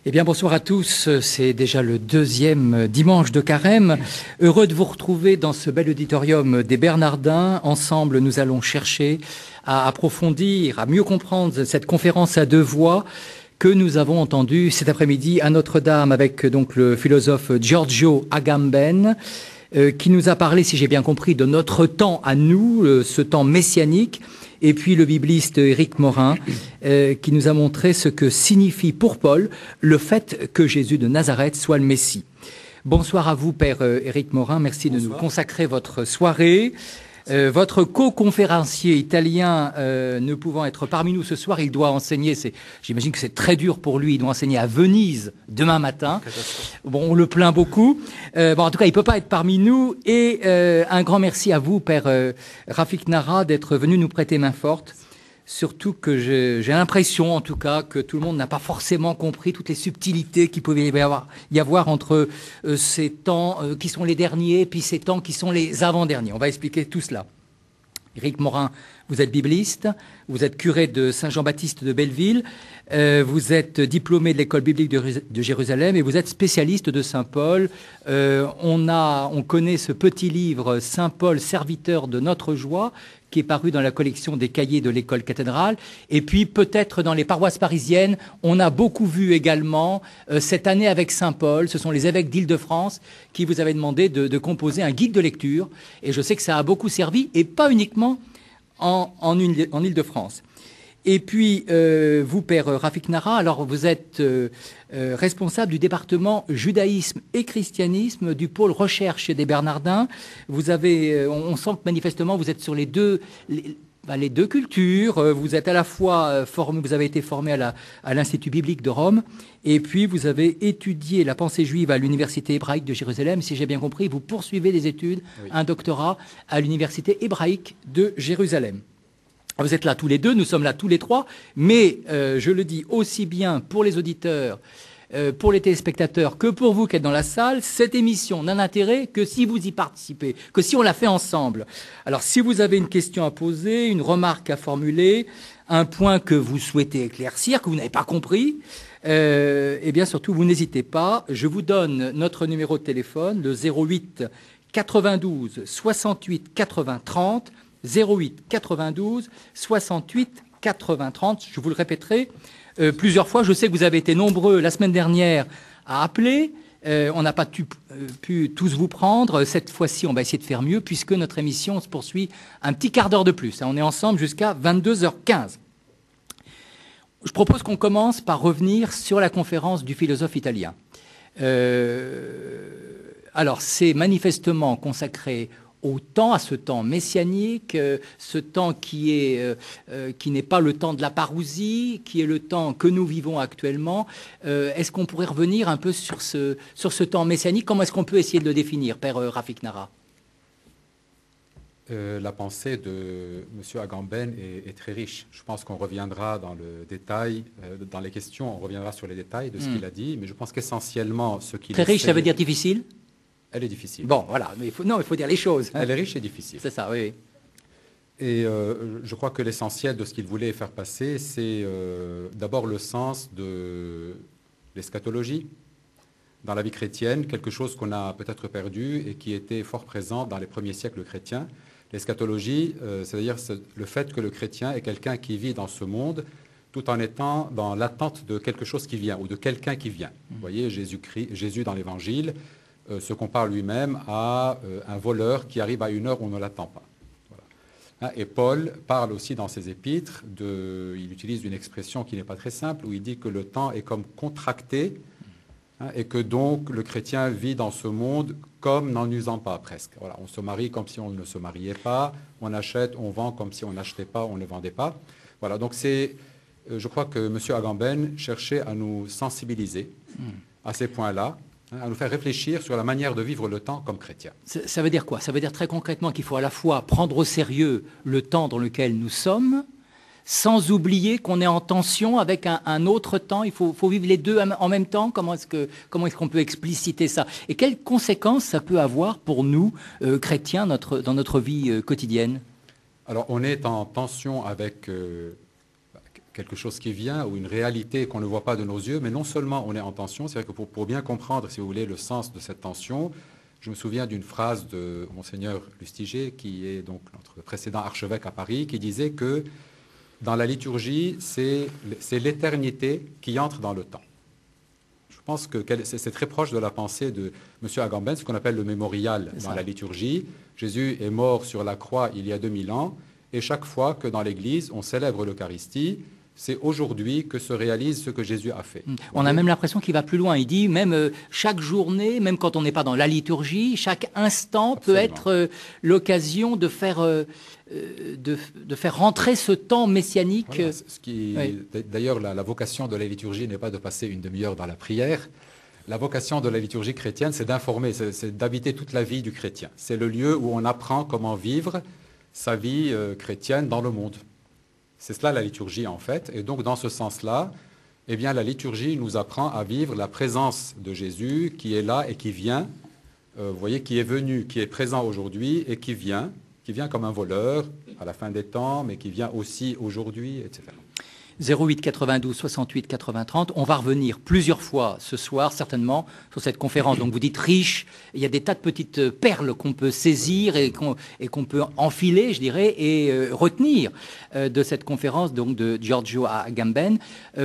Eh bien, bonsoir à tous. C'est déjà le deuxième dimanche de Carême. Heureux de vous retrouver dans ce bel auditorium des Bernardins. Ensemble, nous allons chercher à approfondir, à mieux comprendre cette conférence à deux voix que nous avons entendue cet après-midi à Notre-Dame avec donc le philosophe Giorgio Agamben, qui nous a parlé, si j'ai bien compris, de notre temps à nous, ce temps messianique. Et puis le bibliste Éric Morin, qui nous a montré ce que signifie pour Paul le fait que Jésus de Nazareth soit le Messie. Bonsoir à vous, Père Éric Morin. Merci de nous consacrer votre soirée. Votre co-conférencier italien ne pouvant être parmi nous ce soir, il doit enseigner, j'imagine que c'est très dur pour lui, il doit enseigner à Venise demain matin. Bon, on le plaint beaucoup. En tout cas, il ne peut pas être parmi nous. Et un grand merci à vous, Père Rafik Nara, d'être venu nous prêter main forte. Surtout que j'ai l'impression, en tout cas, que tout le monde n'a pas forcément compris toutes les subtilités qu'il pouvait y avoir entre ces temps qui sont les derniers et puis ces temps qui sont les avant-derniers. On va expliquer tout cela. Éric Morin, vous êtes bibliste, vous êtes curé de Saint-Jean-Baptiste de Belleville, vous êtes diplômé de l'école biblique de Jérusalem et vous êtes spécialiste de Saint Paul. On connaît ce petit livre, Saint Paul, serviteur de notre joie, qui est paru dans la collection des cahiers de l'école cathédrale. Et puis, peut-être dans les paroisses parisiennes, on a beaucoup vu également, cette année avec Saint Paul, ce sont les évêques d'Île-de-France qui vous avaient demandé de composer un guide de lecture. Et je sais que ça a beaucoup servi, et pas uniquement en Île-de-France. Et puis, vous, Père Rafik Nara, alors vous êtes responsable du département judaïsme et christianisme du pôle recherche des Bernardins. Vous avez, on sent que manifestement vous êtes sur les deux cultures. Vous êtes à la fois formé, vous avez été formé à l'Institut biblique de Rome, et puis vous avez étudié la pensée juive à l'Université hébraïque de Jérusalem. Si j'ai bien compris, vous poursuivez des études, oui, un doctorat à l'Université hébraïque de Jérusalem. Vous êtes là tous les deux, nous sommes là tous les trois, mais je le dis aussi bien pour les auditeurs, pour les téléspectateurs, que pour vous qui êtes dans la salle, cette émission n'a d'intérêt que si vous y participez, que si on la fait ensemble. Alors si vous avez une question à poser, une remarque à formuler, un point que vous souhaitez éclaircir, que vous n'avez pas compris, eh bien surtout vous n'hésitez pas. Je vous donne notre numéro de téléphone, le 08 92 68 80 30, 08 92 68 80 30. Je vous le répéterai plusieurs fois. Je sais que vous avez été nombreux la semaine dernière à appeler. On n'a pas pu tous vous prendre. Cette fois-ci, on va essayer de faire mieux puisque notre émission se poursuit un petit quart d'heure de plus. On est ensemble jusqu'à 22h15. Je propose qu'on commence par revenir sur la conférence du philosophe italien. Alors, c'est manifestement consacré à ce temps messianique, ce temps qui n'est pas le temps de la parousie, qui est le temps que nous vivons actuellement. Est-ce qu'on pourrait revenir un peu sur ce temps messianique? Comment est-ce qu'on peut essayer de le définir, Père Rafik Nara? La pensée de M. Agamben est très riche. Je pense qu'on reviendra dans le détail, dans les questions, on reviendra sur les détails de ce qu'il a dit, mais je pense qu'essentiellement ce qu'il Très riche, ça veut dire difficile? Elle est difficile. Bon, voilà, mais il faut dire les choses. Elle est riche et difficile. C'est ça, oui. Et je crois que l'essentiel de ce qu'il voulait faire passer, c'est d'abord le sens de l'eschatologie dans la vie chrétienne, quelque chose qu'on a peut-être perdu et qui était fort présent dans les premiers siècles chrétiens. L'eschatologie, c'est-à-dire le fait que le chrétien est quelqu'un qui vit dans ce monde tout en étant dans l'attente de quelque chose qui vient ou de quelqu'un qui vient. Vous voyez, Jésus dans l'Évangile se compare lui-même à un voleur qui arrive à une heure où on ne l'attend pas. Voilà. Et Paul parle aussi dans ses épîtres, il utilise une expression qui n'est pas très simple, où il dit que le temps est comme contracté, et que donc le chrétien vit dans ce monde comme n'en usant pas presque. Voilà, on se marie comme si on ne se mariait pas, on achète, on vend comme si on n'achetait pas, on ne vendait pas. Voilà, donc je crois que M. Agamben cherchait à nous sensibiliser à ces points-là, à nous faire réfléchir sur la manière de vivre le temps comme chrétien. Ça veut dire quoi? Ça veut dire très concrètement qu'il faut à la fois prendre au sérieux le temps dans lequel nous sommes, sans oublier qu'on est en tension avec un autre temps. Il faut vivre les deux en même temps. Comment est-ce qu'on peut expliciter ça? Et quelles conséquences ça peut avoir pour nous, chrétiens, dans notre vie quotidienne? Alors, on est en tension avec quelque chose qui vient ou une réalité qu'on ne voit pas de nos yeux, mais non seulement on est en tension, c'est vrai que pour bien comprendre, si vous voulez, le sens de cette tension, je me souviens d'une phrase de Monseigneur Lustiger, qui est donc notre précédent archevêque à Paris, qui disait que dans la liturgie, c'est l'éternité qui entre dans le temps. Je pense que c'est très proche de la pensée de M. Agamben, ce qu'on appelle le mémorial dans la liturgie. Jésus est mort sur la croix il y a 2000 ans, et chaque fois que dans l'Église, on célèbre l'Eucharistie, c'est aujourd'hui que se réalise ce que Jésus a fait. On a même l'impression qu'il va plus loin. Il dit même chaque journée, même quand on n'est pas dans la liturgie, chaque instant peut être l'occasion de faire rentrer ce temps messianique. Voilà, d'ailleurs, la vocation de la liturgie n'est pas de passer une demi-heure dans la prière. La vocation de la liturgie chrétienne, c'est d'informer, c'est d'habiter toute la vie du chrétien. C'est le lieu où on apprend comment vivre sa vie chrétienne dans le monde. C'est cela la liturgie en fait. Et donc dans ce sens-là, eh bien, la liturgie nous apprend à vivre la présence de Jésus qui est là et qui vient, vous voyez, qui est venu, qui est présent aujourd'hui et qui vient comme un voleur à la fin des temps, mais qui vient aussi aujourd'hui, etc. 08 92 68 80 30. On va revenir plusieurs fois ce soir, certainement, sur cette conférence. Donc vous dites riche, il y a des tas de petites perles qu'on peut saisir et qu'on peut enfiler, je dirais, et retenir de cette conférence donc de Giorgio Agamben.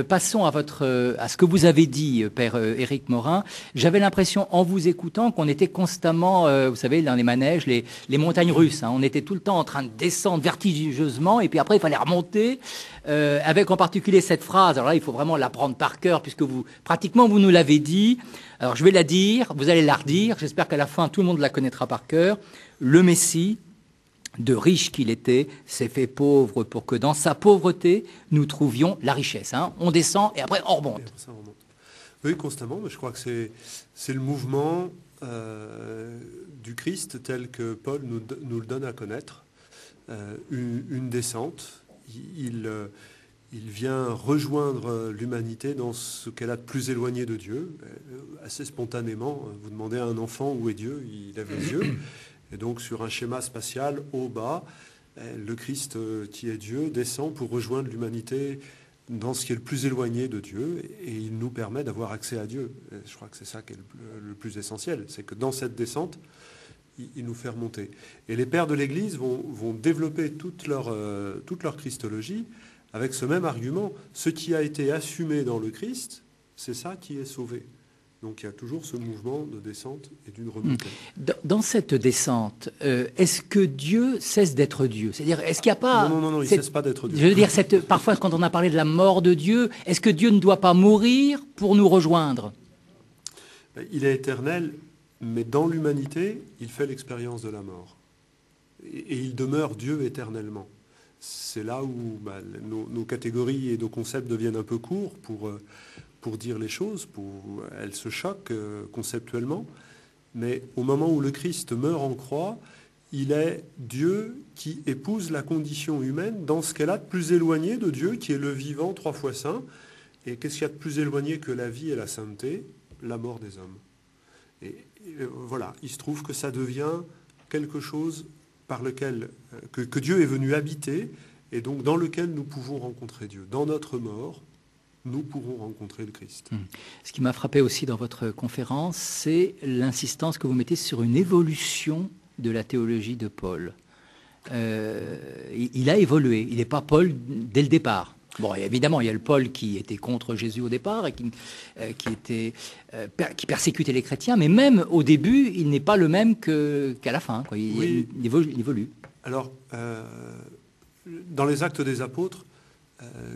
Passons à ce que vous avez dit, Père Éric Morin. J'avais l'impression, en vous écoutant, qu'on était constamment, vous savez, dans les manèges, les montagnes russes. Hein. On était tout le temps en train de descendre vertigineusement, et puis après, il fallait remonter, avec en particulier cette phrase. Alors là, il faut vraiment la prendre par cœur, puisque vous nous l'avez dit. Alors, je vais la dire, vous allez la redire. J'espère qu'à la fin, tout le monde la connaîtra par cœur. Le Messie, de riche qu'il était, s'est fait pauvre pour que dans sa pauvreté, nous trouvions la richesse. Hein. On descend et après, on remonte. Ça remonte. Oui, constamment. Mais je crois que c'est le mouvement du Christ tel que Paul nous le donne à connaître. Une descente. Il vient rejoindre l'humanité dans ce qu'elle a de plus éloigné de Dieu, assez spontanément. Vous demandez à un enfant où est Dieu, il lève les yeux. Et donc sur un schéma spatial, au bas, le Christ qui est Dieu descend pour rejoindre l'humanité dans ce qui est le plus éloigné de Dieu, et il nous permet d'avoir accès à Dieu. Et je crois que c'est ça qui est le plus essentiel, c'est que dans cette descente, il nous fait remonter. Et les pères de l'Église vont développer toute leur christologie avec ce même argument. Ce qui a été assumé dans le Christ, c'est ça qui est sauvé. Donc il y a toujours ce mouvement de descente et d'une remontée. Dans cette descente, est-ce que Dieu cesse d'être Dieu ? C'est-à-dire, est-ce qu'il n'y a pas... Non, il ne cesse pas d'être Dieu. Je veux dire, parfois quand on a parlé de la mort de Dieu, est-ce que Dieu ne doit pas mourir pour nous rejoindre ? Il est éternel, mais dans l'humanité, il fait l'expérience de la mort. Et il demeure Dieu éternellement. C'est là où nos catégories et nos concepts deviennent un peu courts pour dire les choses. Elles se choquent conceptuellement. Mais au moment où le Christ meurt en croix, il est Dieu qui épouse la condition humaine dans ce qu'elle a de plus éloigné de Dieu, qui est le vivant 3 fois saint. Et qu'est-ce qu'il y a de plus éloigné que la vie et la sainteté ? La mort des hommes. Et voilà, il se trouve que ça devient quelque chose par lequel que Dieu est venu habiter, et donc dans lequel nous pouvons rencontrer Dieu. Dans notre mort, nous pourrons rencontrer le Christ. Ce qui m'a frappé aussi dans votre conférence, c'est l'insistance que vous mettez sur une évolution de la théologie de Paul. Il a évolué, il n'est pas Paul dès le départ. Bon, évidemment, il y a le Paul qui était contre Jésus au départ et qui persécutait les chrétiens, mais même au début, il n'est pas le même qu'à la fin. Quoi. Il évolue. Alors, dans les Actes des Apôtres,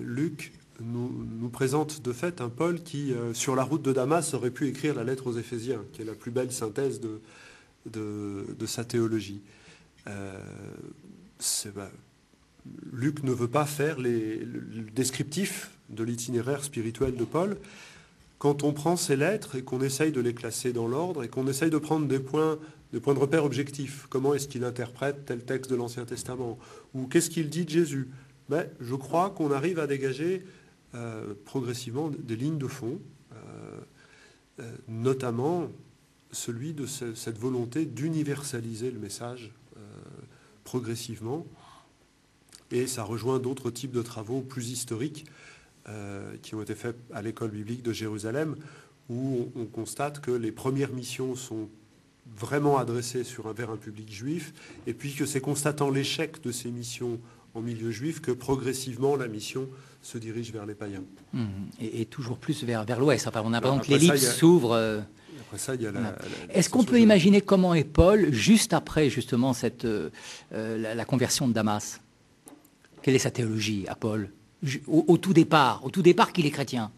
Luc nous présente de fait un Paul qui, sur la route de Damas, aurait pu écrire la lettre aux Éphésiens, qui est la plus belle synthèse de sa théologie. Luc ne veut pas faire le descriptif de l'itinéraire spirituel de Paul. Quand on prend ces lettres et qu'on essaye de les classer dans l'ordre et qu'on essaye de prendre des points de repère objectifs, comment est-ce qu'il interprète tel texte de l'Ancien Testament, ou qu'est-ce qu'il dit de Jésus, je crois qu'on arrive à dégager progressivement des lignes de fond, notamment celui de cette volonté d'universaliser le message progressivement, et ça rejoint d'autres types de travaux plus historiques qui ont été faits à l'école biblique de Jérusalem, où on constate que les premières missions sont vraiment adressées vers un public juif, et puis que c'est constatant l'échec de ces missions en milieu juif que progressivement la mission se dirige vers les païens. Et toujours plus vers l'ouest. Enfin, on a l'impression que Après ça, l'ellipse s'ouvre. Après ça, il y a Est-ce qu'on peut imaginer comment est Paul juste après justement la conversion de Damas? Quelle est sa théologie à Paul au tout départ qu'il est chrétien?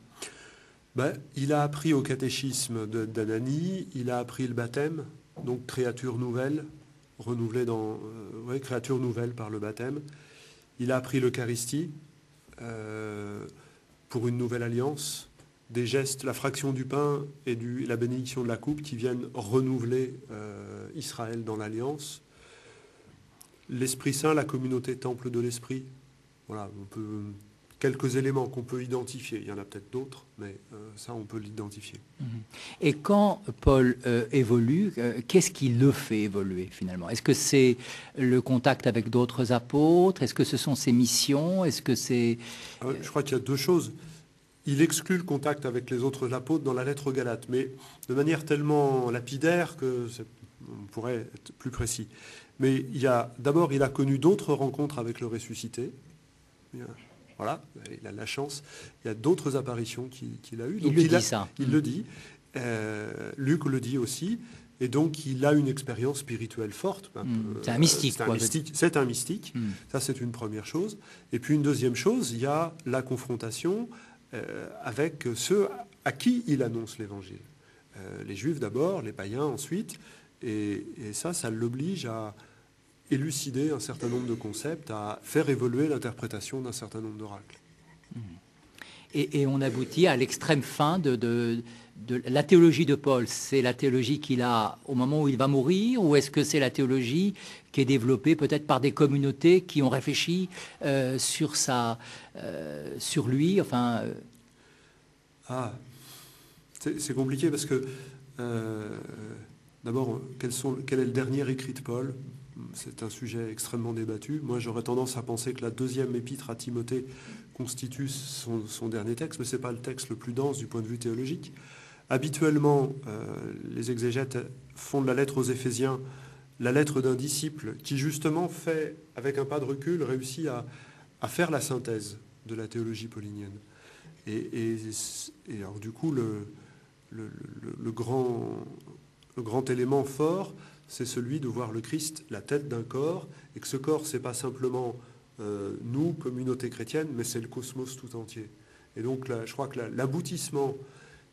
Il a appris au catéchisme d'Ananie, il a appris le baptême, donc créature nouvelle, renouvelée créature nouvelle par le baptême. Il a appris l'Eucharistie pour une nouvelle alliance, des gestes, la fraction du pain et la bénédiction de la coupe qui viennent renouveler Israël dans l'alliance. L'Esprit Saint, la communauté temple de l'Esprit. Voilà, quelques éléments qu'on peut identifier. Il y en a peut-être d'autres, mais ça, on peut l'identifier. Et quand Paul évolue, qu'est-ce qui le fait évoluer finalement? Est-ce que c'est le contact avec d'autres apôtres? Est-ce que ce sont ses missions? Est-ce que c'est... Je crois qu'il y a deux choses. Il exclut le contact avec les autres apôtres dans la lettre aux Galates, mais de manière tellement lapidaire on pourrait être plus précis. Mais d'abord, il a connu d'autres rencontres avec le ressuscité. Voilà, il a de la chance. Il y a d'autres apparitions qu'il a eues. Donc il dit ça. Il le dit. Luc le dit aussi. Et donc, il a une expérience spirituelle forte. C'est un mystique. C'est un mystique. Ça, c'est une première chose. Et puis, une deuxième chose, il y a la confrontation avec ceux à qui il annonce l'Évangile. Les Juifs d'abord, les païens ensuite. Et ça l'oblige à élucider un certain nombre de concepts, à faire évoluer l'interprétation d'un certain nombre d'oracles. Et on aboutit à l'extrême fin de la théologie de Paul. C'est la théologie qu'il a au moment où il va mourir, ou est-ce que c'est la théologie qui est développée peut-être par des communautés qui ont réfléchi sur lui, enfin... C'est compliqué parce que, d'abord, quel est le dernier écrit de Paul? C'est un sujet extrêmement débattu. Moi, j'aurais tendance à penser que la deuxième épître à Timothée constitue son dernier texte, mais ce n'est pas le texte le plus dense du point de vue théologique. Habituellement, les exégètes font de la lettre aux Éphésiens la lettre d'un disciple qui, justement, avec un pas de recul, réussit à faire la synthèse de la théologie paulinienne. Et alors, du coup, le grand élément fort, c'est celui de voir le Christ, la tête d'un corps, et que ce corps, c'est pas simplement nous, communauté chrétienne, mais c'est le cosmos tout entier. Et donc, là, je crois que l'aboutissement,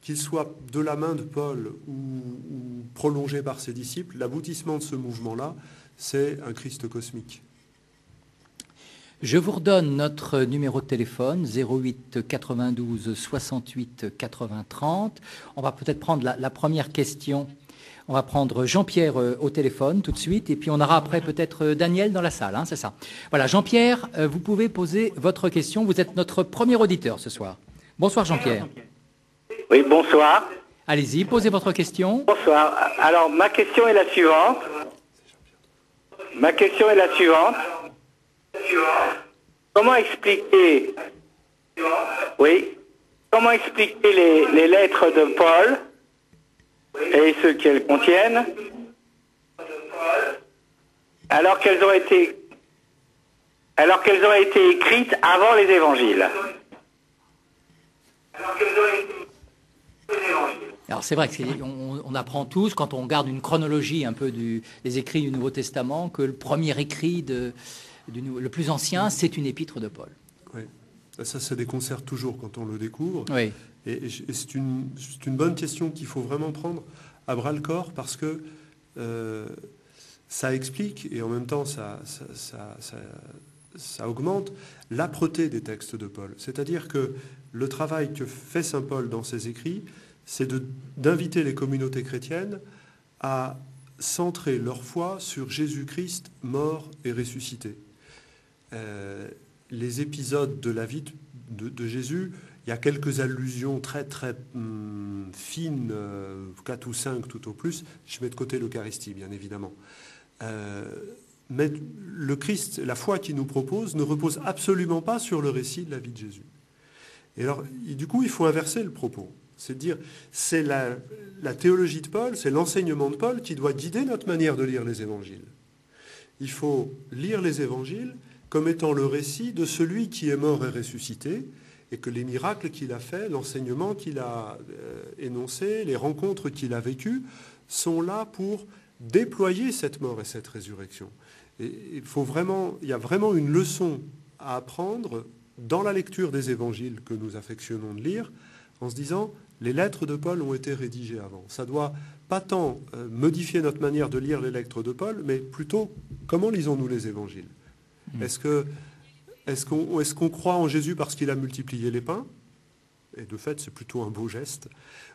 qu'il soit de la main de Paul ou prolongé par ses disciples, l'aboutissement de ce mouvement-là, c'est un Christ cosmique. Je vous redonne notre numéro de téléphone, 08 92 68 80 30. On va peut-être prendre la première question. On va prendre Jean-Pierre au téléphone tout de suite, et puis on aura après peut-être Daniel dans la salle, c'est ça. Voilà, Jean-Pierre, vous pouvez poser votre question. Vous êtes notre premier auditeur ce soir. Bonsoir Jean-Pierre. Oui, bonsoir. Allez-y, posez votre question. Bonsoir. Alors, ma question est la suivante. Comment expliquer les lettres de Paul et ce qu'elles contiennent, alors qu'elles ont été écrites avant les évangiles? Alors c'est vrai qu'on apprend tous, quand on regarde une chronologie un peu des écrits du Nouveau Testament, que le premier écrit le plus ancien, c'est une épître de Paul. Oui, ça déconcerte toujours quand on le découvre. Oui. Et c'est une bonne question qu'il faut vraiment prendre à bras-le-corps, parce que ça explique, et en même temps ça augmente l'âpreté des textes de Paul. C'est-à-dire que le travail que fait saint Paul dans ses écrits, c'est d'inviter les communautés chrétiennes à centrer leur foi sur Jésus-Christ mort et ressuscité. Les épisodes de la vie de Jésus, il y a quelques allusions très très fines, 4 ou 5 tout au plus. Je mets de côté l'Eucharistie, bien évidemment. mais le Christ, la foi qu'il nous propose, ne repose absolument pas sur le récit de la vie de Jésus. Et alors, du coup, il faut inverser le propos. C'est dire, c'est la théologie de Paul, c'est l'enseignement de Paul qui doit guider notre manière de lire les évangiles. Il faut lire les évangiles comme étant le récit de celui qui est mort et ressuscité, et que les miracles qu'il a faits, l'enseignement qu'il a énoncé, les rencontres qu'il a vécues, sont là pour déployer cette mort et cette résurrection. Et il y a vraiment une leçon à apprendre dans la lecture des évangiles que nous affectionnons de lire, en se disant, les lettres de Paul ont été rédigées avant. Ça doit pas tant modifier notre manière de lire les lettres de Paul, mais plutôt, comment lisons-nous les évangiles ? Est-ce qu'on croit en Jésus parce qu'il a multiplié les pains ? Et de fait, c'est plutôt un beau geste.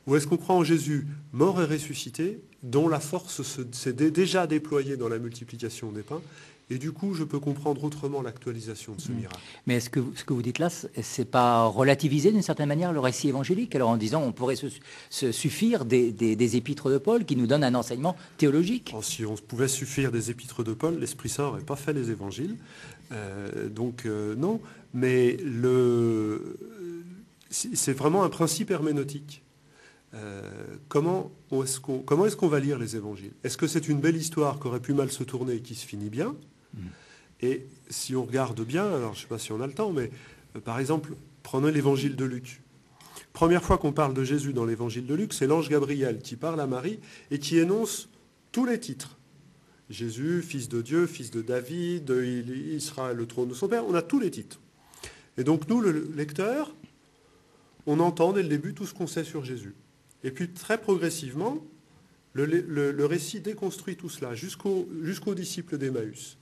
Ou est-ce qu'on croit en Jésus mort et ressuscité, dont la force s'est déjà déployée dans la multiplication des pains ? Et du coup, je peux comprendre autrement l'actualisation de ce miracle. Mais ce que vous dites là, c'est pas relativiser d'une certaine manière le récit évangélique? Alors en disant, on pourrait se suffire des épîtres de Paul qui nous donnent un enseignement théologique. Alors, si on pouvait suffire des épîtres de Paul, l'Esprit Saint n'aurait pas fait les évangiles. Non, mais c'est vraiment un principe herméneutique. Comment est-ce qu'on va lire les évangiles? Est-ce que c'est une belle histoire qui aurait pu mal se tourner et qui se finit bien? Et si on regarde bien, alors je ne sais pas si on a le temps, mais par exemple, prenez l'évangile de Luc. Première fois qu'on parle de Jésus dans l'évangile de Luc, c'est l'ange Gabriel qui parle à Marie et qui énonce tous les titres. Jésus, fils de Dieu, fils de David, il sera le trône de son père, on a tous les titres. Et donc nous, le lecteur, on entend dès le début tout ce qu'on sait sur Jésus. Et puis très progressivement, le récit déconstruit tout cela jusqu'aux disciples d'Emmaüs.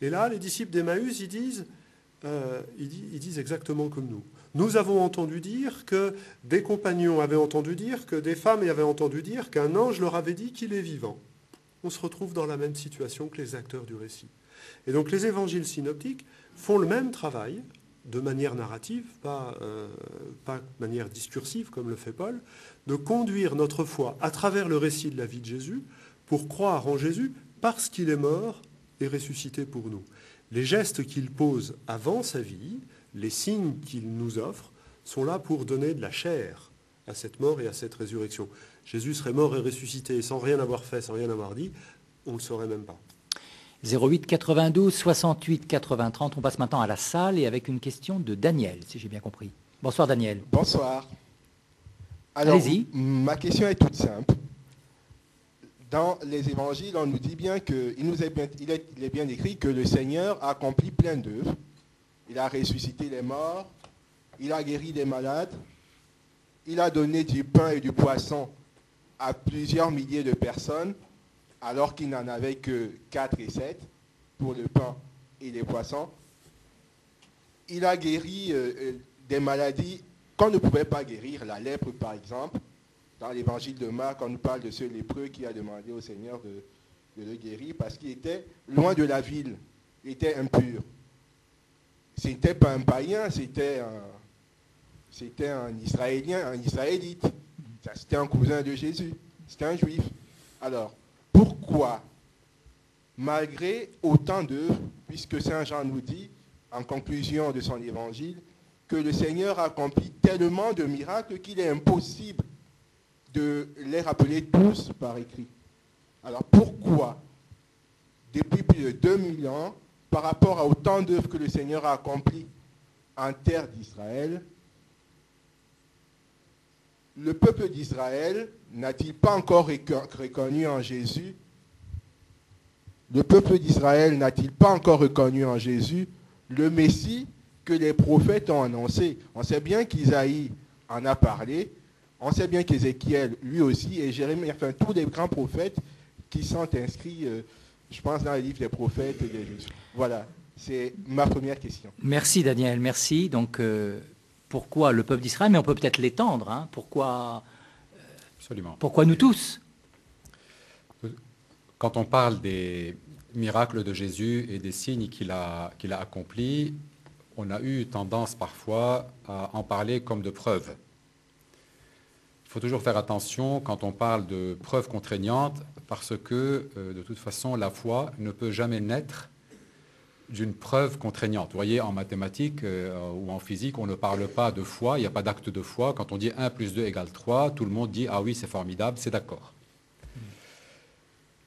Et là, les disciples d'Emmaüs, ils disent exactement comme nous. Nous avons entendu dire que des compagnons avaient entendu dire, que des femmes avaient entendu dire, qu'un ange leur avait dit qu'il est vivant. On se retrouve dans la même situation que les acteurs du récit. Et donc les évangiles synoptiques font le même travail, de manière narrative, pas de manière discursive comme le fait Paul, de conduire notre foi à travers le récit de la vie de Jésus pour croire en Jésus parce qu'il est mort et ressuscité pour nous. Les gestes qu'il pose avant sa vie, les signes qu'il nous offre, sont là pour donner de la chair à cette mort et à cette résurrection. Jésus serait mort et ressuscité sans rien avoir fait, sans rien avoir dit, on ne le saurait même pas. 08 92 68 80 30. On passe maintenant à la salle et avec une question de Daniel, si j'ai bien compris. Bonsoir Daniel. Bonsoir. Alors, allez-y. Ma question est toute simple. Dans les évangiles, on nous dit bien qu'il est bien écrit que le Seigneur a accompli plein d'œuvres. Il a ressuscité les morts, il a guéri des malades, il a donné du pain et du poisson à plusieurs milliers de personnes, alors qu'il n'en avait que 4 et 7 pour le pain et les poissons. Il a guéri des maladies qu'on ne pouvait pas guérir, la lèpre par exemple. Dans l'évangile de Marc, on nous parle de ce lépreux qui a demandé au Seigneur de le guérir parce qu'il était loin de la ville, il était impur. Ce n'était pas un païen, c'était un Israélien, un Israélite. C'était un cousin de Jésus, c'était un juif. Alors, pourquoi, malgré autant d'œuvres, puisque Saint Jean nous dit, en conclusion de son évangile, que le Seigneur a accompli tellement de miracles qu'il est impossible de les rappeler tous par écrit. Alors pourquoi, depuis plus de 2000 ans, par rapport à autant d'œuvres que le Seigneur a accomplies en terre d'Israël, le peuple d'Israël n'a-t-il pas encore reconnu en Jésus? Le peuple d'Israël n'a-t-il pas encore reconnu en Jésus le Messie que les prophètes ont annoncé? On sait bien qu'Isaïe en a parlé, on sait bien qu'Ézéchiel lui aussi, et Jérémie, enfin tous les grands prophètes qui sont inscrits, je pense, dans les livres des prophètes et des juges. Voilà, c'est ma première question. Merci Daniel, merci. Donc, pourquoi le peuple d'Israël? Mais on peut peut-être l'étendre. Hein. Pourquoi nous tous? Quand on parle des miracles de Jésus et des signes qu'il a accomplis, on a eu tendance parfois à en parler comme de preuves. Il faut toujours faire attention quand on parle de preuves contraignantes parce que, de toute façon, la foi ne peut jamais naître d'une preuve contraignante. Vous voyez, en mathématiques ou en physique, on ne parle pas de foi, il n'y a pas d'acte de foi. Quand on dit 1 plus 2 égale 3, tout le monde dit « Ah oui, c'est formidable, c'est d'accord ».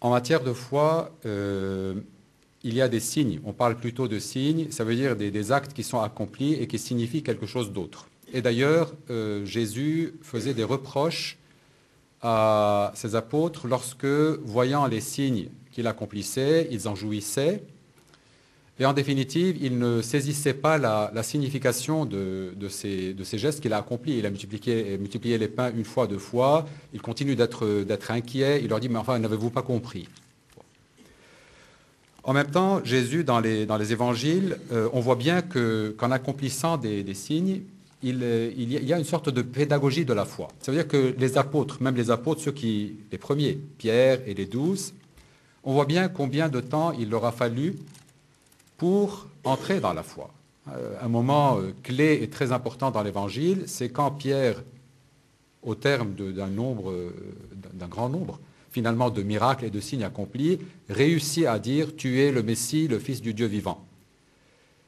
En matière de foi, il y a des signes. On parle plutôt de signes, ça veut dire des actes qui sont accomplis et qui signifient quelque chose d'autre. Et d'ailleurs, Jésus faisait des reproches à ses apôtres lorsque, voyant les signes qu'il accomplissait, ils en jouissaient. Et en définitive, il ne saisissait pas la signification de ces gestes qu'il a accomplis. Il a multiplié les pains une fois, deux fois. Il continue d'être inquiet. Il leur dit, mais enfin, n'avez-vous pas compris? En même temps, Jésus, dans les évangiles, on voit bien qu'en accomplissant des signes, il y a une sorte de pédagogie de la foi. Ça veut dire que les apôtres, même les apôtres, les premiers, Pierre et les 12, on voit bien combien de temps il leur a fallu pour entrer dans la foi. Un moment clé et très important dans l'Évangile, c'est quand Pierre, au terme d'un grand nombre, finalement de miracles et de signes accomplis, réussit à dire « Tu es le Messie, le Fils du Dieu vivant ».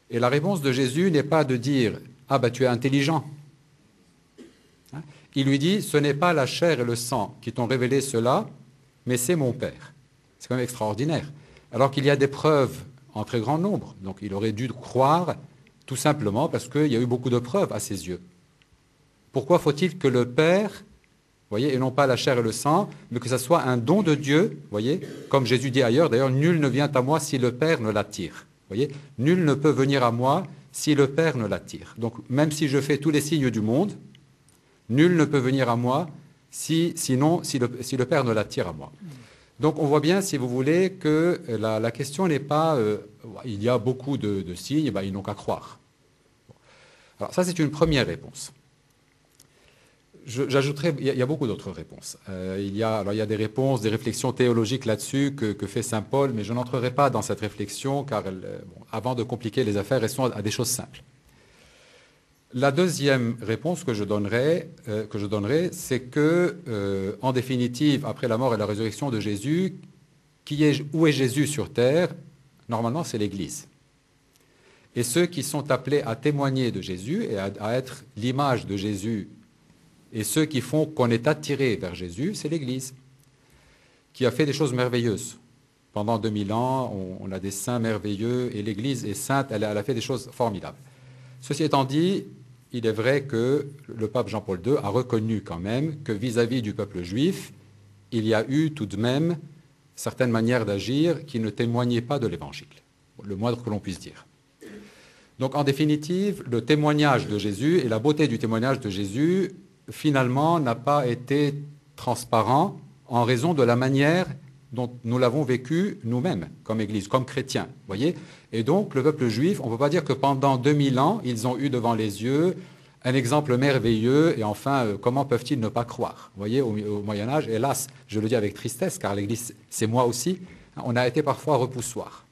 Et la réponse de Jésus n'est pas de dire « Ah ben tu es intelligent ». Il lui dit « Ce n'est pas la chair et le sang qui t'ont révélé cela, mais c'est mon Père ». C'est quand même extraordinaire. Alors qu'il y a des preuves en très grand nombre. Donc il aurait dû croire tout simplement parce qu'il y a eu beaucoup de preuves à ses yeux. Pourquoi faut-il que le Père, voyez, et non pas la chair et le sang, mais que ce soit un don de Dieu, voyez, comme Jésus dit ailleurs, d'ailleurs, nul ne vient à moi si le Père ne l'attire. Voyez, nul ne peut venir à moi si le Père ne l'attire. Donc même si je fais tous les signes du monde, nul ne peut venir à moi si le Père ne l'attire à moi. Donc on voit bien, si vous voulez, que la question n'est pas il y a beaucoup de signes, ben, ils n'ont qu'à croire. Alors ça, c'est une première réponse. J'ajouterai, il y a beaucoup d'autres réponses. Il y a des réponses, des réflexions théologiques là-dessus que fait saint Paul, mais je n'entrerai pas dans cette réflexion, car avant de compliquer les affaires, restons à des choses simples. La deuxième réponse que je donnerai, c'est que, en définitive, après la mort et la résurrection de Jésus, où est Jésus sur terre? Normalement, c'est l'Église. Et ceux qui sont appelés à témoigner de Jésus et à être l'image de Jésus, et ceux qui font qu'on est attiré vers Jésus, c'est l'Église, qui a fait des choses merveilleuses. Pendant 2000 ans, on a des saints merveilleux, et l'Église est sainte, elle a fait des choses formidables. Ceci étant dit, il est vrai que le pape Jean-Paul II a reconnu quand même que vis-à-vis du peuple juif, il y a eu tout de même certaines manières d'agir qui ne témoignaient pas de l'Évangile, le moindre que l'on puisse dire. Donc en définitive, le témoignage de Jésus et la beauté du témoignage de Jésus, finalement, n'a pas été transparent en raison de la manière dont nous l'avons vécu nous-mêmes, comme Église, comme chrétiens, voyez. Et donc, le peuple juif, on ne peut pas dire que pendant 2000 ans, ils ont eu devant les yeux un exemple merveilleux, et enfin, comment peuvent-ils ne pas croire? Vous voyez, au Moyen-Âge, hélas, je le dis avec tristesse, car l'Église, c'est moi aussi, on a été parfois repoussoir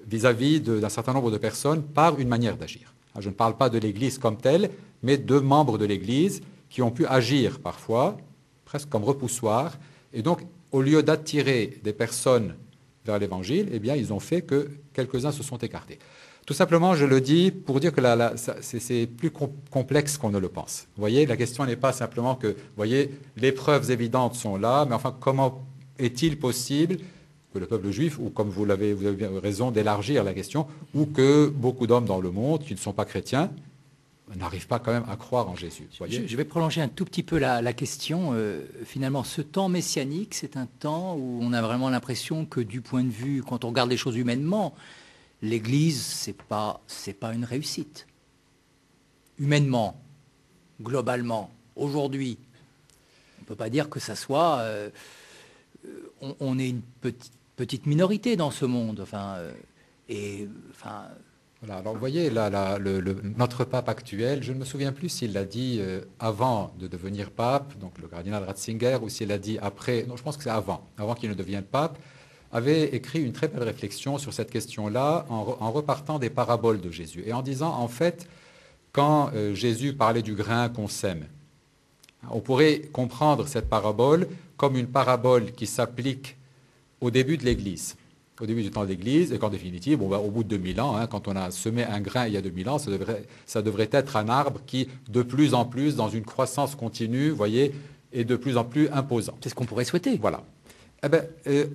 vis-à-vis d'un certain nombre de personnes par une manière d'agir. Je ne parle pas de l'Église comme telle, mais de membres de l'Église qui ont pu agir parfois, presque comme repoussoir, et donc, au lieu d'attirer des personnes vers l'Évangile, eh bien, ils ont fait que quelques-uns se sont écartés. Tout simplement, je le dis pour dire que c'est plus complexe qu'on ne le pense. Vous voyez, la question n'est pas simplement que, vous voyez, les preuves évidentes sont là, mais enfin, comment est-il possible que le peuple juif, ou comme vous avez raison d'élargir la question, ou que beaucoup d'hommes dans le monde qui ne sont pas chrétiens, n'arrive pas quand même à croire en Jésus. Je vais prolonger un tout petit peu la question. Finalement, ce temps messianique, c'est un temps où on a vraiment l'impression que du point de vue, quand on regarde les choses humainement, l'Église, c'est pas une réussite. Humainement, globalement, aujourd'hui, on ne peut pas dire que ça soit... on est une petite minorité dans ce monde. Voilà, alors vous voyez, notre pape actuel, je ne me souviens plus s'il l'a dit avant de devenir pape, donc le cardinal Ratzinger, ou s'il l'a dit après, non, je pense que c'est avant qu'il ne devienne pape, avait écrit une très belle réflexion sur cette question-là en repartant des paraboles de Jésus et en disant, en fait, quand Jésus parlait du grain qu'on sème, on pourrait comprendre cette parabole comme une parabole qui s'applique au début de l'Église. au début du temps de l'Église, et qu'en définitive, au bout de 2000 ans, quand on a semé un grain il y a 2000 ans, ça devrait être un arbre qui, de plus en plus, dans une croissance continue, vous voyez, est de plus en plus imposant. C'est ce qu'on pourrait souhaiter. Voilà. Eh ben,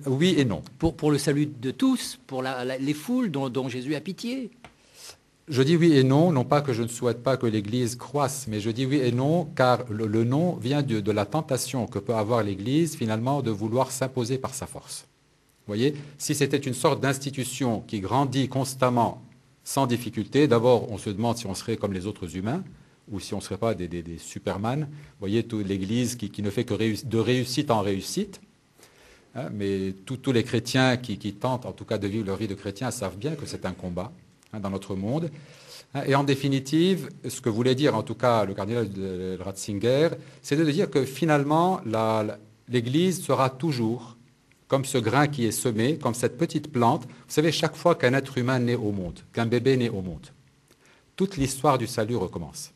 oui et non. Pour le salut de tous, pour les foules dont Jésus a pitié. Je dis oui et non, non pas que je ne souhaite pas que l'Église croisse, mais je dis oui et non, car le non vient de la tentation que peut avoir l'Église, finalement, de vouloir s'imposer par sa force. Vous voyez, si c'était une sorte d'institution qui grandit constamment, sans difficulté, d'abord, on se demande si on serait comme les autres humains, ou si on ne serait pas des superman. Vous voyez, l'Église qui ne fait que de réussite en réussite. Mais tous les chrétiens qui tentent, en tout cas, de vivre leur vie de chrétien, savent bien que c'est un combat dans notre monde. Et en définitive, ce que voulait dire, en tout cas, le cardinal de Ratzinger, c'est de dire que finalement, l'Église sera toujours comme ce grain qui est semé, comme cette petite plante. Vous savez, chaque fois qu'un être humain naît au monde, qu'un bébé naît au monde, toute l'histoire du salut recommence.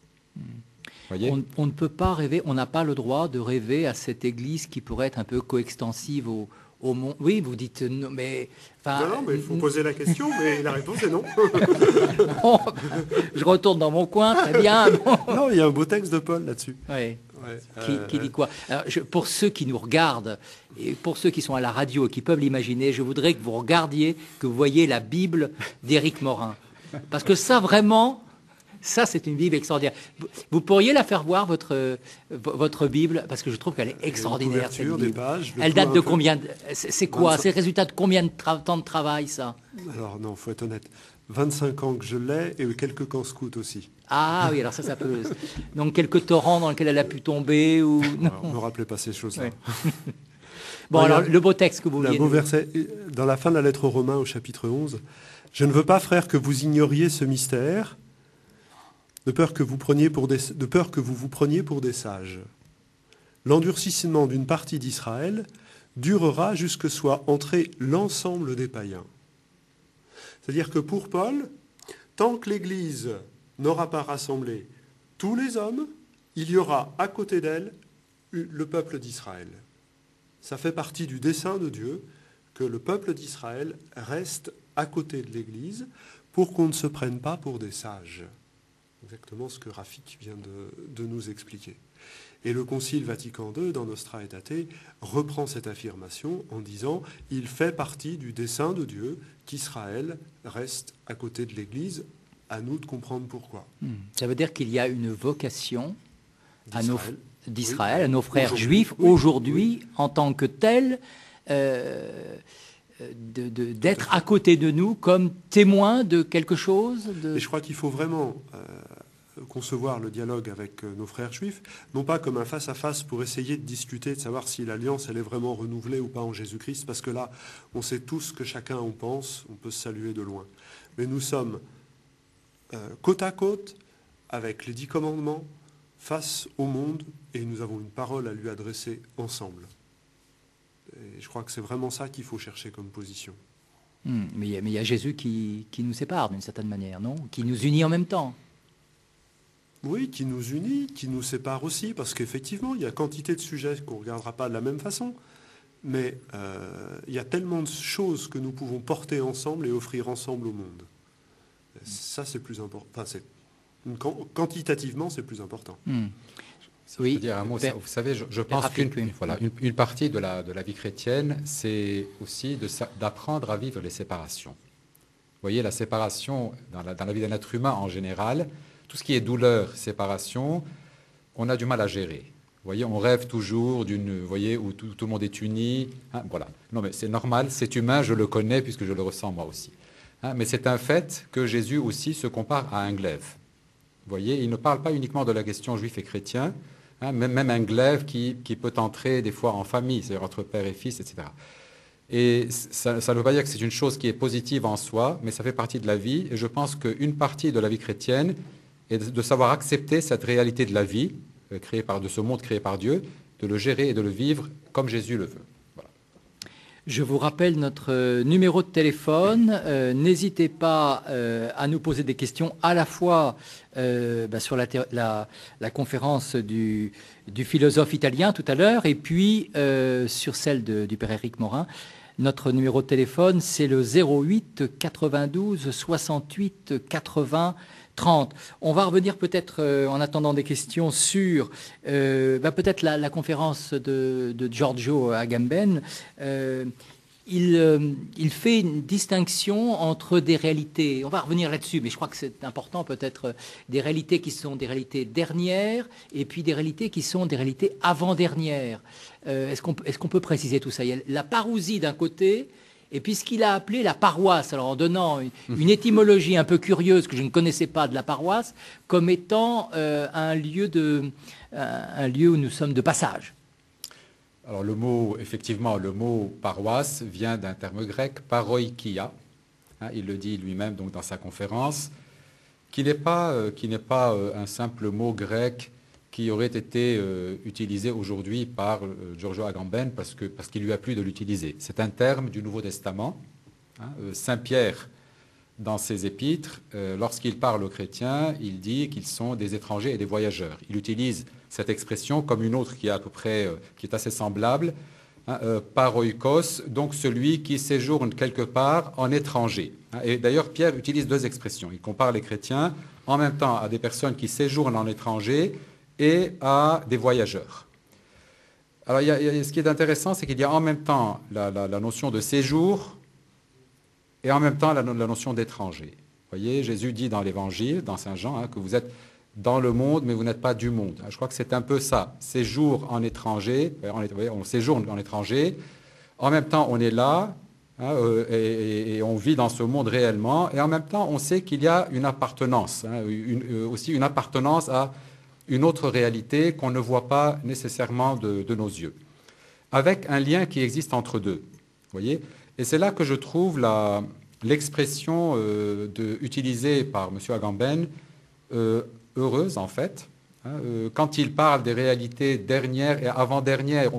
Voyez, on ne peut pas rêver, on n'a pas le droit de rêver à cette Église qui pourrait être un peu coextensive au monde. Oui, vous dites non, mais... Non, mais il faut poser la question, mais la réponse est non. Bon, je retourne dans mon coin, très bien. Bon. Non, il y a un beau texte de Paul là-dessus. Oui. Qui dit quoi? Alors, pour ceux qui nous regardent et pour ceux qui sont à la radio et qui peuvent l'imaginer, je voudrais que vous regardiez, que vous voyez la Bible d'Éric Morin. Parce que ça, vraiment, ça, c'est une Bible extraordinaire. Vous pourriez la faire voir, votre Bible, parce que je trouve qu'elle est extraordinaire, cette Bible. Des pages, elle date de combien? C'est quoi? 25... C'est le résultat de combien de temps de travail, ça? Alors, non, il faut être honnête. 25 ans que je l'ai et quelques camps scouts aussi. Ah oui, alors ça peut... Donc quelques torrents dans lesquels elle a pu tomber ou... Alors, ne me rappelez pas ces choses-là. Oui. Bon, alors le beau texte que vous vouliez... Le beau verset, dans la fin de la lettre aux Romains au chapitre 11, « Je ne veux pas, frères, que vous ignoriez ce mystère, de peur que vous vous preniez pour des sages. L'endurcissement d'une partie d'Israël durera jusque soit entré l'ensemble des païens. » C'est-à-dire que pour Paul, tant que l'Église n'aura pas rassemblé tous les hommes, il y aura à côté d'elle le peuple d'Israël. Ça fait partie du dessein de Dieu que le peuple d'Israël reste à côté de l'Église pour qu'on ne se prenne pas pour des sages. Exactement ce que Rafik vient de nous expliquer. Et le Concile Vatican II, dans Nostra Aetate, reprend cette affirmation en disant « Il fait partie du dessein de Dieu qu'Israël reste à côté de l'Église, à nous de comprendre pourquoi. » Ça veut dire qu'il y a une vocation d'Israël, oui, à nos frères juifs, aujourd'hui, en tant que tels, d'être à côté de nous comme témoins de quelque chose. Et je crois qu'il faut vraiment... concevoir le dialogue avec nos frères juifs, non pas comme un face-à-face pour essayer de discuter, de savoir si l'alliance elle est vraiment renouvelée ou pas en Jésus-Christ, parce que là, on sait tous que chacun en pense, on peut se saluer de loin. Mais nous sommes côte à côte avec les 10 commandements, face au monde, et nous avons une parole à lui adresser ensemble. Et je crois que c'est vraiment ça qu'il faut chercher comme position. Mais il y a Jésus qui nous sépare d'une certaine manière, non? Qui nous unit en même temps. Oui, qui nous unit, qui nous sépare aussi, parce qu'effectivement, il y a quantité de sujets qu'on ne regardera pas de la même façon, mais il y a tellement de choses que nous pouvons porter ensemble et offrir ensemble au monde. Ça, c'est plus important. Enfin, quantitativement, c'est plus important. Oui. Je peux dire un mot. Vous savez, je pense qu'une partie de la vie chrétienne, c'est aussi d'apprendre à vivre les séparations. Vous voyez, la séparation dans la vie d'un être humain en général, tout ce qui est douleur, séparation, on a du mal à gérer. Vous voyez, on rêve toujours où tout le monde est uni. Voilà. Non, mais c'est normal, c'est humain, je le connais puisque je le ressens moi aussi. Mais c'est un fait que Jésus aussi se compare à un glaive. Vous voyez, il ne parle pas uniquement de la question juif et chrétien, même un glaive qui peut entrer des fois en famille, c'est-à-dire entre père et fils, etc. Et ça ne veut pas dire que c'est une chose qui est positive en soi, mais ça fait partie de la vie. Et je pense qu'une partie de la vie chrétienne est de savoir accepter cette réalité de la vie, de ce monde créé par Dieu, de le gérer et de le vivre comme Jésus le veut. Voilà. Je vous rappelle notre numéro de téléphone. N'hésitez pas à nous poser des questions à la fois sur la conférence du philosophe italien tout à l'heure et puis sur celle du père Éric Morin. Notre numéro de téléphone, c'est le 08 92 68 80 30. On va revenir peut-être, en attendant des questions, sur peut-être la conférence de Giorgio Agamben. Il fait une distinction entre des réalités, on va revenir là-dessus, mais je crois que c'est important peut-être, des réalités qui sont des réalités dernières et puis des réalités qui sont des réalités avant-dernières. Est-ce qu'on peut préciser tout ça? Il y a la parousie d'un côté et puis ce qu'il a appelé la paroisse, alors en donnant une étymologie un peu curieuse que je ne connaissais pas de la paroisse, comme étant un lieu où nous sommes de passage. Alors effectivement, le mot paroisse vient d'un terme grec, paroikia. Il le dit lui-même donc dans sa conférence, qui n'est pas un simple mot grec qui aurait été utilisé aujourd'hui par Giorgio Agamben parce qu'il lui a plu de l'utiliser. C'est un terme du Nouveau Testament. Saint Pierre, dans ses épîtres, lorsqu'il parle aux chrétiens, il dit qu'ils sont des étrangers et des voyageurs. Il utilise cette expression comme une autre qui est à peu près, qui est assez semblable, paroikos, donc celui qui séjourne quelque part en étranger. Et d'ailleurs, Pierre utilise deux expressions. Il compare les chrétiens en même temps à des personnes qui séjournent en étranger et à des voyageurs. Alors, ce qui est intéressant, c'est qu'il y a en même temps la notion de séjour et en même temps la notion d'étranger. Vous voyez, Jésus dit dans l'Évangile, dans Saint Jean, que vous êtes dans le monde, mais vous n'êtes pas du monde. Je crois que c'est un peu ça. Séjour en étranger, on séjourne en étranger, en même temps on est là, et on vit dans ce monde réellement, et en même temps on sait qu'il y a une appartenance, aussi une appartenance à une autre réalité qu'on ne voit pas nécessairement de nos yeux, avec un lien qui existe entre deux. Voyez, et c'est là que je trouve l'expression utilisée par M. Agamben heureuse, en fait. Quand il parle des réalités dernières et avant-dernières,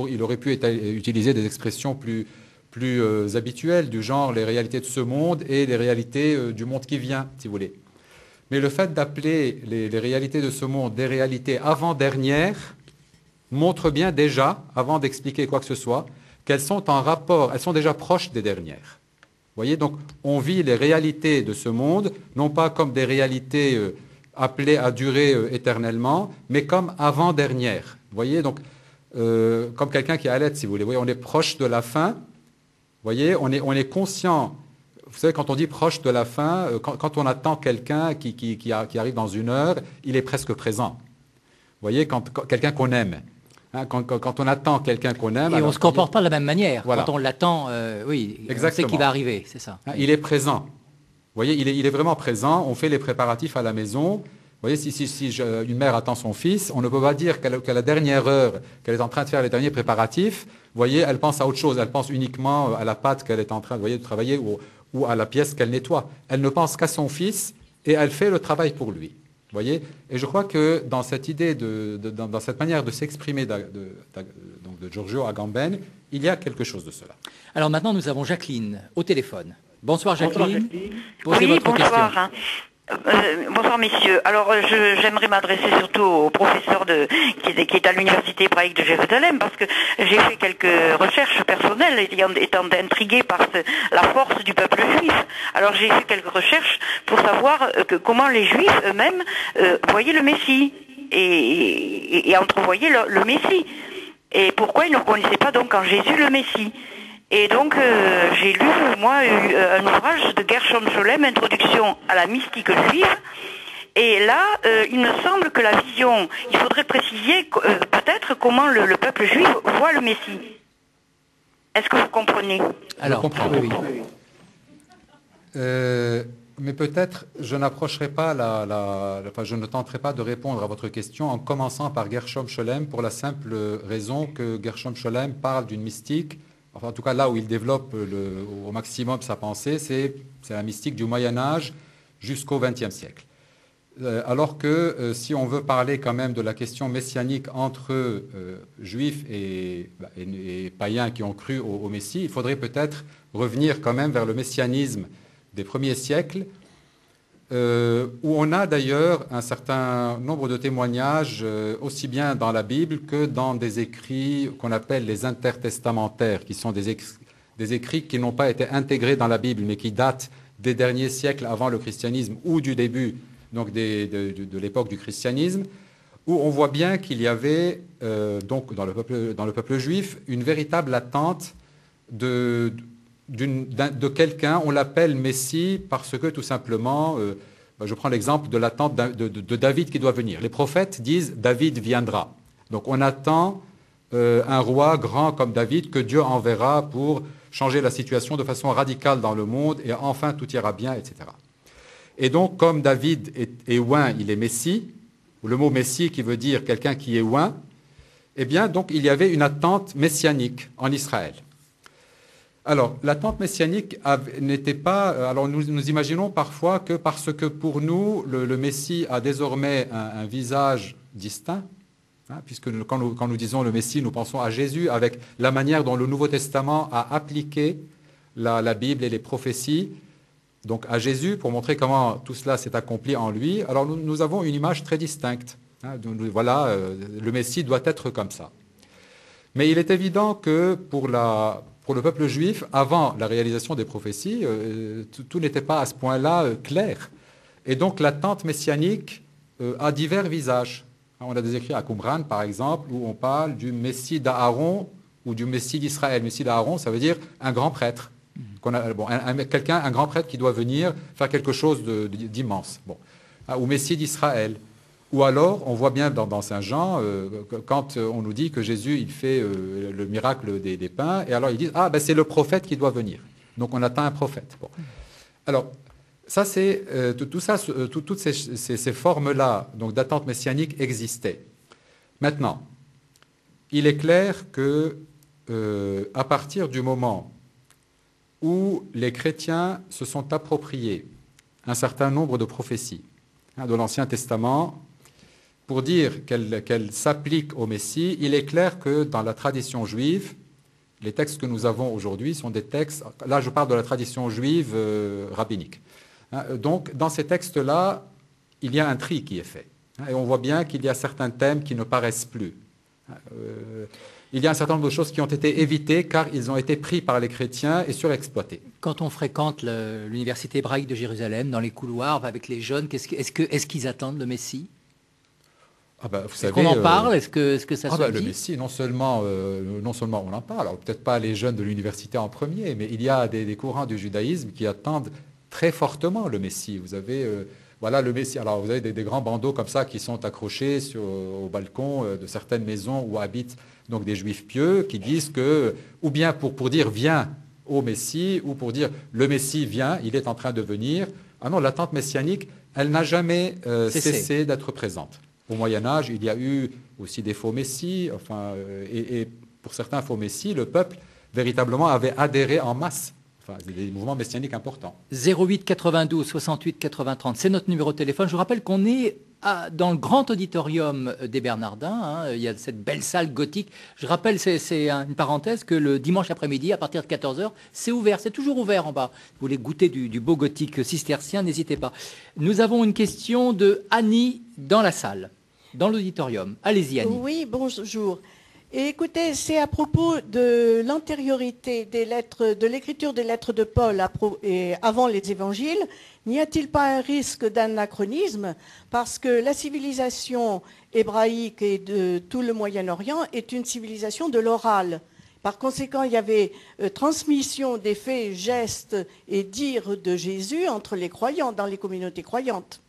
il aurait pu utiliser des expressions plus habituelles, du genre les réalités de ce monde et les réalités du monde qui vient, si vous voulez. Mais le fait d'appeler les réalités de ce monde des réalités avant-dernières montre bien déjà, avant d'expliquer quoi que ce soit, qu'elles sont en rapport, elles sont déjà proches des dernières. Vous voyez, donc on vit les réalités de ce monde, non pas comme des réalités appelées à durer éternellement, mais comme avant-dernières. Vous voyez, donc comme quelqu'un qui allait, si vous voulez. Vous voyez, on est proche de la fin. Vous voyez, on est conscient. Vous savez, quand on dit proche de la fin, quand on attend quelqu'un qui arrive dans une heure, il est presque présent. Vous voyez, quand quelqu'un qu'on aime. Quand on attend quelqu'un qu'on aime... Et on ne se comporte pas de la même manière. Voilà. Quand on l'attend, oui, exactement. On sait qu'il va arriver, c'est ça. Il est présent. Vous voyez, il est vraiment présent. On fait les préparatifs à la maison. Vous voyez, si une mère attend son fils, on ne peut pas dire qu'à la dernière heure, qu'elle est en train de faire les derniers préparatifs. Vous voyez, elle pense à autre chose. Elle pense uniquement à la pâte qu'elle est en train de travailler ou à la pièce qu'elle nettoie. Elle ne pense qu'à son fils et elle fait le travail pour lui. Vous voyez, et je crois que dans cette idée, dans cette manière de s'exprimer de Giorgio Agamben, il y a quelque chose de cela. Alors maintenant, nous avons Jacqueline au téléphone. Bonsoir Jacqueline. Posez votre bonsoir. Question. Bonsoir messieurs. Alors j'aimerais m'adresser surtout au professeur qui est à l'université hébraïque de Jérusalem parce que j'ai fait quelques recherches personnelles étant intriguée par la force du peuple juif. Alors j'ai fait quelques recherches pour savoir comment les juifs eux-mêmes voyaient le Messie et entrevoyaient le Messie et pourquoi ils ne reconnaissaient pas donc en Jésus le Messie. Et donc, j'ai lu, moi, un ouvrage de Gershom Scholem, Introduction à la mystique juive. Et là, il me semble que la vision, il faudrait préciser peut-être comment le peuple juif voit le Messie. Est-ce que vous comprenez? Alors, je comprends, oui. Mais peut-être, je n'approcherai pas je ne tenterai pas de répondre à votre question en commençant par Gershom Scholem pour la simple raison que Gershom Scholem parle d'une mystique. Enfin, en tout cas, là où il développe au maximum sa pensée, c'est la mystique du Moyen-Âge jusqu'au XXe siècle. Alors que si on veut parler quand même de la question messianique entre juifs et païens qui ont cru au Messie, il faudrait peut-être revenir quand même vers le messianisme des premiers siècles, où on a d'ailleurs un certain nombre de témoignages, aussi bien dans la Bible que dans des écrits qu'on appelle les intertestamentaires, qui sont des des écrits qui n'ont pas été intégrés dans la Bible, mais qui datent des derniers siècles avant le christianisme ou du début donc de l'époque du christianisme, où on voit bien qu'il y avait donc dans le peuple juif une véritable attente de quelqu'un, on l'appelle Messie parce que tout simplement, je prends l'exemple de l'attente de David qui doit venir. Les prophètes disent David viendra. Donc on attend un roi grand comme David que Dieu enverra pour changer la situation de façon radicale dans le monde et enfin tout ira bien, etc. Et donc comme David est oint, il est Messie, ou le mot Messie qui veut dire quelqu'un qui est oint, eh bien donc il y avait une attente messianique en Israël. Alors, l'attente messianique n'était pas... Alors, nous imaginons parfois que parce que pour nous, le Messie a désormais un visage distinct, hein, puisque quand nous disons le Messie, nous pensons à Jésus avec la manière dont le Nouveau Testament a appliqué la Bible et les prophéties, donc à Jésus, pour montrer comment tout cela s'est accompli en lui. Alors, nous avons une image très distincte. Hein, voilà, le Messie doit être comme ça. Mais il est évident que pour le peuple juif, avant la réalisation des prophéties, tout n'était pas à ce point-là clair. Et donc l'attente messianique a divers visages. On a des écrits à Qumran, par exemple, où on parle du Messie d'Aaron ou du Messie d'Israël. Messie d'Aaron, ça veut dire un grand prêtre. Un grand prêtre qui doit venir faire quelque chose d'immense. Bon. Ou Messie d'Israël. Ou alors, on voit bien dans Saint Jean, quand on nous dit que Jésus il fait le miracle des pains, et alors ils disent « Ah, ben c'est le prophète qui doit venir. » Donc on attend un prophète. Bon. Alors, ça, toutes ces formes-là d'attente messianique existaient. Maintenant, il est clair que à partir du moment où les chrétiens se sont appropriés un certain nombre de prophéties de l'Ancien Testament, pour dire qu'elle s'applique au Messie, il est clair que dans la tradition juive, les textes que nous avons aujourd'hui sont des textes, là je parle de la tradition juive rabbinique. Donc dans ces textes-là, il y a un tri qui est fait. Et on voit bien qu'il y a certains thèmes qui ne paraissent plus. Il y a un certain nombre de choses qui ont été évitées car ils ont été pris par les chrétiens et surexploités. Quand on fréquente l'université hébraïque de Jérusalem, dans les couloirs, avec les jeunes, est-ce qu'ils attendent le Messie ? Est-ce qu'on en parle ? Est-ce que ça se dit ? Le Messie, non seulement on en parle, alors peut-être pas les jeunes de l'université en premier, mais il y a des courants du judaïsme qui attendent très fortement le Messie. Vous avez le Messie. Alors vous avez des grands bandeaux comme ça qui sont accrochés au balcon de certaines maisons où habitent donc des juifs pieux qui disent que, ou bien pour dire viens au Messie, ou pour dire le Messie vient, il est en train de venir. Ah non, l'attente messianique, elle n'a jamais cessé d'être présente. Au Moyen-Âge, il y a eu aussi des faux messies, et pour certains faux messies, le peuple véritablement avait adhéré en masse. C'est des mouvements messianiques importants. 08 92 68 80 30, c'est notre numéro de téléphone. Je vous rappelle qu'on est dans le grand auditorium des Bernardins. Il y a cette belle salle gothique. Je rappelle, c'est une parenthèse, que le dimanche après-midi, à partir de 14h, c'est ouvert. C'est toujours ouvert en bas. Vous voulez goûter du beau gothique cistercien, n'hésitez pas. Nous avons une question de Annie dans la salle, dans l'auditorium. Allez-y, Annie. Oui, bonjour. Et écoutez, c'est à propos de l'antériorité des lettres, de l'écriture des lettres de Paul avant les évangiles. N'y a-t-il pas un risque d'anachronisme parce que la civilisation hébraïque et de tout le Moyen-Orient est une civilisation de l'oral. Par conséquent, il y avait transmission des faits, gestes et dires de Jésus entre les croyants, dans les communautés croyantes.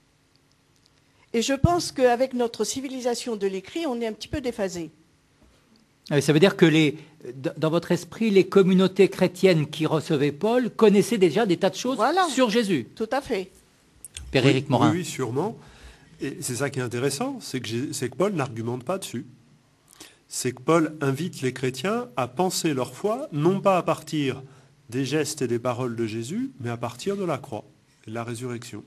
Et je pense qu'avec notre civilisation de l'écrit, on est un petit peu déphasé. Ça veut dire que dans votre esprit, les communautés chrétiennes qui recevaient Paul connaissaient déjà des tas de choses sur Jésus. Tout à fait. Père Éric Morin. Oui, sûrement. Et c'est ça qui est intéressant, c'est que Paul n'argumente pas dessus. C'est que Paul invite les chrétiens à penser leur foi, non pas à partir des gestes et des paroles de Jésus, mais à partir de la croix et de la résurrection.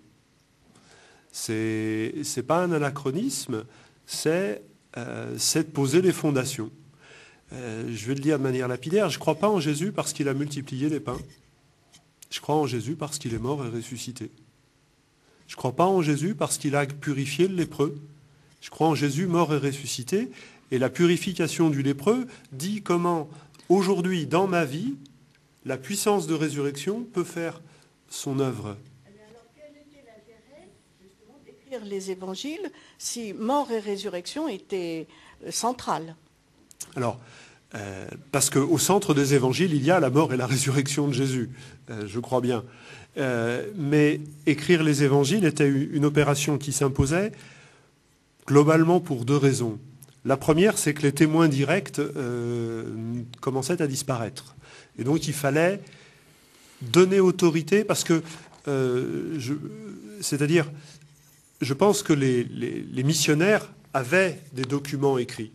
C'est pas un anachronisme, c'est de poser les fondations. Je vais le dire de manière lapidaire, je ne crois pas en Jésus parce qu'il a multiplié les pains. Je crois en Jésus parce qu'il est mort et ressuscité. Je ne crois pas en Jésus parce qu'il a purifié le lépreux. Je crois en Jésus mort et ressuscité. Et la purification du lépreux dit comment, aujourd'hui, dans ma vie, la puissance de résurrection peut faire son œuvre. Alors, quel était l'intérêt, justement, d'écrire les évangiles si mort et résurrection étaient centrales? Alors, parce qu'au centre des évangiles, il y a la mort et la résurrection de Jésus, je crois bien. Mais écrire les évangiles était une opération qui s'imposait globalement pour deux raisons. La première, c'est que les témoins directs commençaient à disparaître. Et donc il fallait donner autorité parce que, c'est-à-dire, je pense que les missionnaires avaient des documents écrits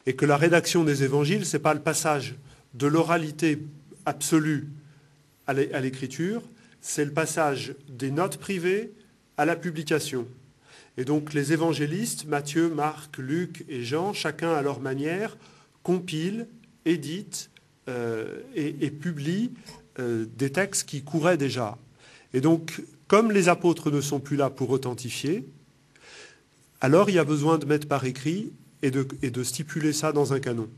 et que la rédaction des évangiles, ce n'est pas le passage de l'oralité absolue à l'écriture, c'est le passage des notes privées à la publication. Et donc les évangélistes, Matthieu, Marc, Luc et Jean, chacun à leur manière, compilent, éditent et publient des textes qui couraient déjà. Et donc, comme les apôtres ne sont plus là pour authentifier, alors il y a besoin de mettre par écrit et de stipuler ça dans un canon.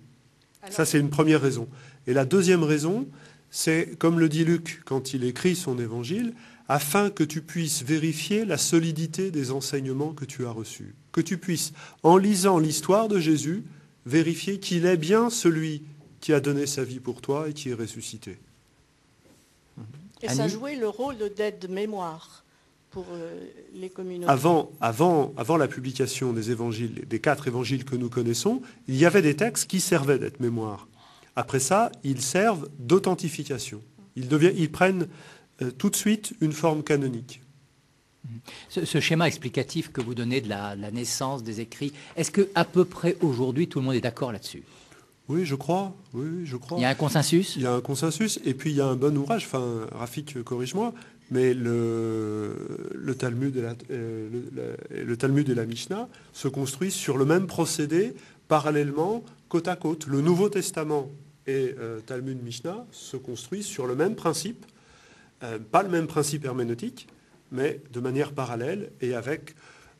Alors, ça, c'est une première raison. Et la deuxième raison, c'est, comme le dit Luc quand il écrit son évangile, afin que tu puisses vérifier la solidité des enseignements que tu as reçus. Que tu puisses, en lisant l'histoire de Jésus, vérifier qu'il est bien celui qui a donné sa vie pour toi et qui est ressuscité. Et ça jouait le rôle d'aide-mémoire pour les communautés. Avant la publication des évangiles, des 4 évangiles que nous connaissons, il y avait des textes qui servaient d'aide-mémoire. Après ça, ils servent d'authentification. Ils prennent tout de suite une forme canonique. Ce schéma explicatif que vous donnez de la naissance des écrits, est-ce qu'à peu près aujourd'hui, tout le monde est d'accord là-dessus? Oui, je crois. Oui, je crois. Il y a un consensus? Il y a un consensus. Et puis, il y a un bon ouvrage. Enfin, Rafik, corrige-moi. Mais le Talmud et la Mishnah se construisent sur le même procédé, parallèlement, côte à côte. Le Nouveau Testament et Talmud Mishnah se construisent sur le même principe, pas le même principe herméneutique, mais de manière parallèle et avec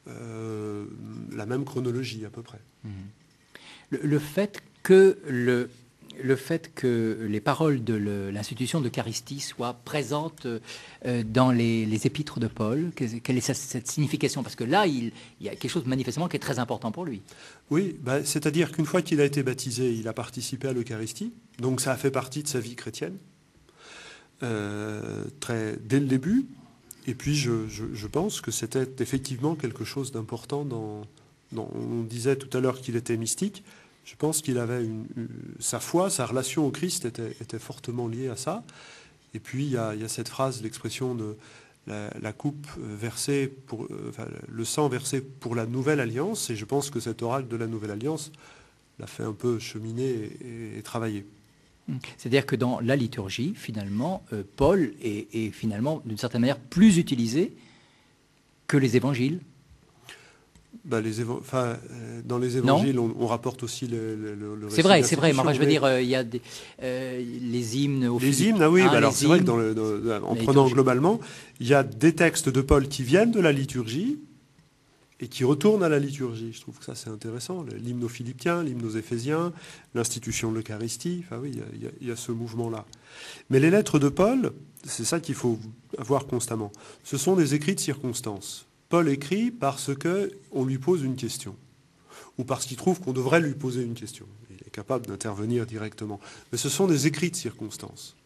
la même chronologie à peu près. Le fait que les paroles de l'institution d'Eucharistie soient présentes dans les épîtres de Paul, quelle est cette signification? Parce que là, il y a quelque chose manifestement qui est très important pour lui. Oui, c'est-à-dire qu'une fois qu'il a été baptisé, il a participé à l'Eucharistie, donc ça a fait partie de sa vie chrétienne, dès le début. Et puis je pense que c'était effectivement quelque chose d'important on disait tout à l'heure qu'il était mystique. Je pense qu'il avait sa foi, sa relation au Christ était fortement liée à ça. Et puis il y a cette phrase, l'expression de la coupe versée le sang versé pour la nouvelle alliance. Et je pense que cet oracle de la nouvelle alliance l'a fait un peu cheminer et travailler. C'est-à-dire que dans la liturgie, finalement, Paul est finalement, d'une certaine manière, plus utilisé que les évangiles. Dans les évangiles, on rapporte aussi le c'est vrai, mais enfin, je veux dire, il y a les hymnes. Les hymnes, ah oui, alors c'est vrai que en prenant globalement, il y a des textes de Paul qui viennent de la liturgie et qui retournent à la liturgie. Je trouve que ça, c'est intéressant. L'hymne aux Philippiens, l'hymne aux Éphésiens, l'institution de l'Eucharistie, enfin oui, il y a ce mouvement-là. Mais les lettres de Paul, c'est ça qu'il faut avoir constamment. Ce sont des écrits de circonstance. Paul écrit parce qu'on lui pose une question, ou parce qu'il trouve qu'on devrait lui poser une question. Il est capable d'intervenir directement. Mais ce sont des écrits de circonstance.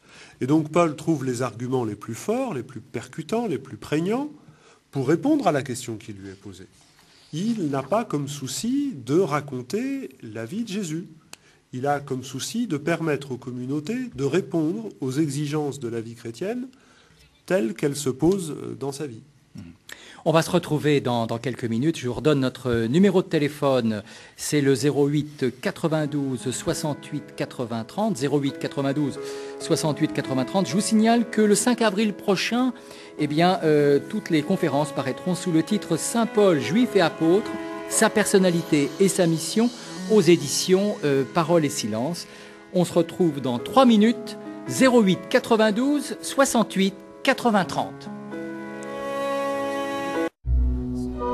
Et donc Paul trouve les arguments les plus forts, les plus percutants, les plus prégnants, pour répondre à la question qui lui est posée. Il n'a pas comme souci de raconter la vie de Jésus. Il a comme souci de permettre aux communautés de répondre aux exigences de la vie chrétienne telles qu'elles se posent dans sa vie. On va se retrouver dans quelques minutes. Je vous redonne notre numéro de téléphone. C'est le 08 92 68 80 30. 08 92 68 80 30. Je vous signale que le 5 avril prochain, toutes les conférences paraîtront sous le titre Saint Paul, juif et apôtre, sa personnalité et sa mission, aux éditions Parole et Silence. On se retrouve dans 3 minutes. 08 92 68 80 30.